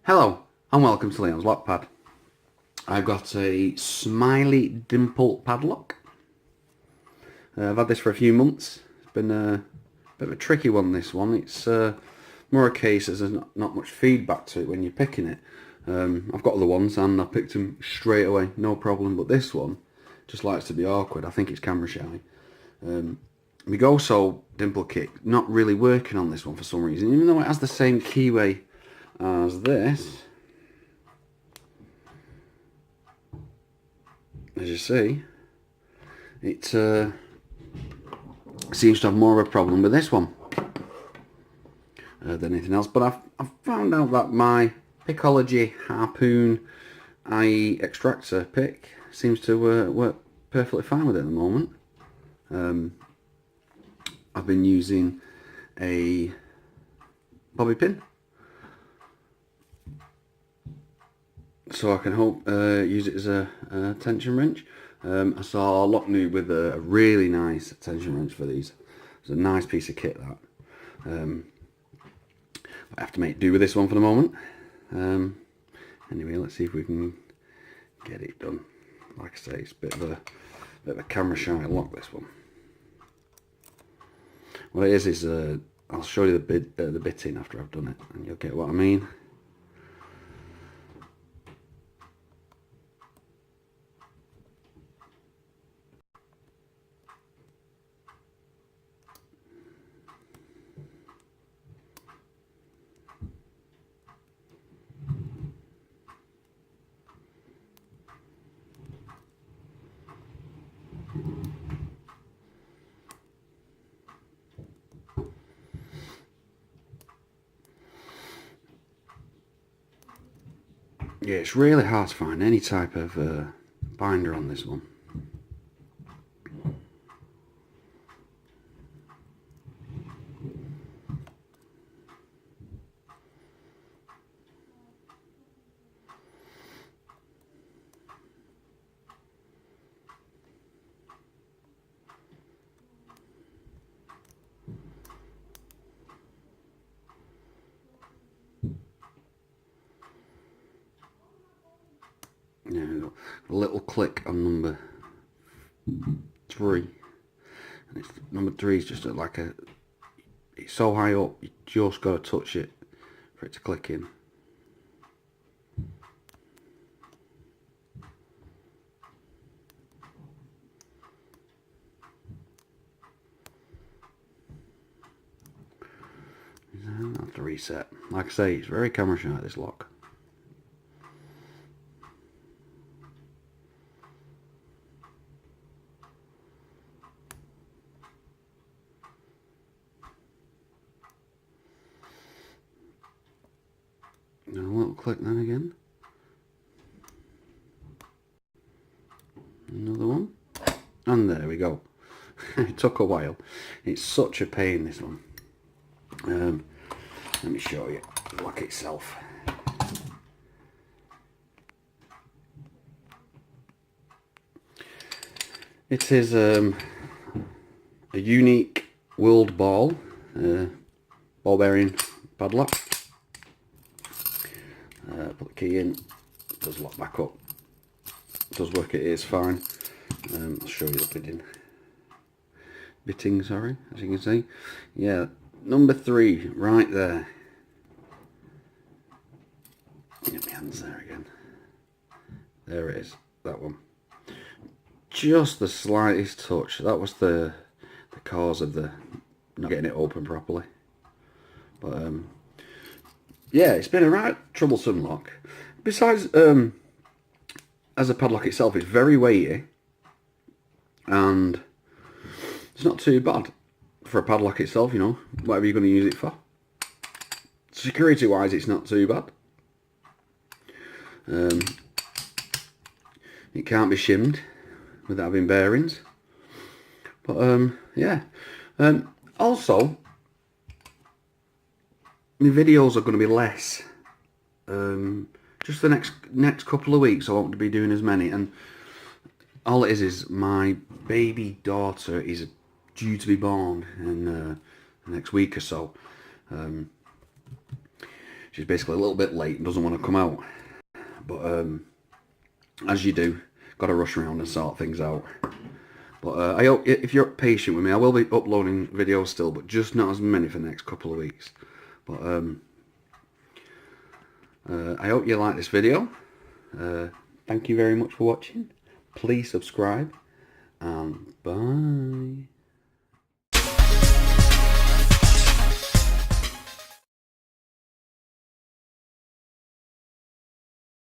Hello and welcome to Leon's Lock Pad. I've got a smiley dimple padlock. I've had this for a few months. It's been a bit of a tricky one, this one. It's more a case as there's not much feedback to it when you're picking it. I've got other ones and I picked them straight away, no problem, but this one just likes to be awkward. I think it's camera shy. My Go-So dimple kit not really working on this one for some reason, even though it has the same keyway as this. As you see, it seems to have more of a problem with this one than anything else. But I've found out that my Pickology Harpoon IE extractor pick seems to work perfectly fine with it at the moment. I've been using a bobby pin, so I can use it as a tension wrench. I saw Lockney with a really nice tension wrench for these. It's a nice piece of kit, that. I have to make do with this one for the moment. Anyway, let's see if we can get it done. Like I say, it's a bit of a camera shy lock, this one. What it is I'll show you the bitting after I've done it, and you'll get what I mean. Yeah, it's really hard to find any type of binder on this one. Yeah, a little click on number 3, and number 3 is just like it's so high up you just got to touch it for it to click in. I have to reset. Like I say, it's very camera shy, this lock. And a little click then again. Another one. And there we go. It took a while. It's such a pain, this one. Let me show you the lock itself. It is a unique world ball bearing padlock. Put the key in, it does lock back up. It does work, it is fine. I'll show you the bitting, sorry, as you can see. Yeah, number 3 right there. Get my hands there again. There it is, that one. Just the slightest touch. That was the cause of the not getting it open properly. But yeah, it's been a right troublesome lock. Besides, as a padlock itself, it's very weighty, and it's not too bad for a padlock itself, you know, whatever you're going to use it for. Security wise, it's not too bad. It can't be shimmed without having bearings. But yeah. Also, my videos are going to be less. Just the next couple of weeks I won't be doing as many, and all it is my baby daughter is due to be born in the next week or so. She's basically a little bit late and doesn't want to come out. But as you do, got to rush around and sort things out. But I hope if you're patient with me, I will be uploading videos still, but just not as many for the next couple of weeks. But I hope you like this video. Thank you very much for watching. Please subscribe, and bye.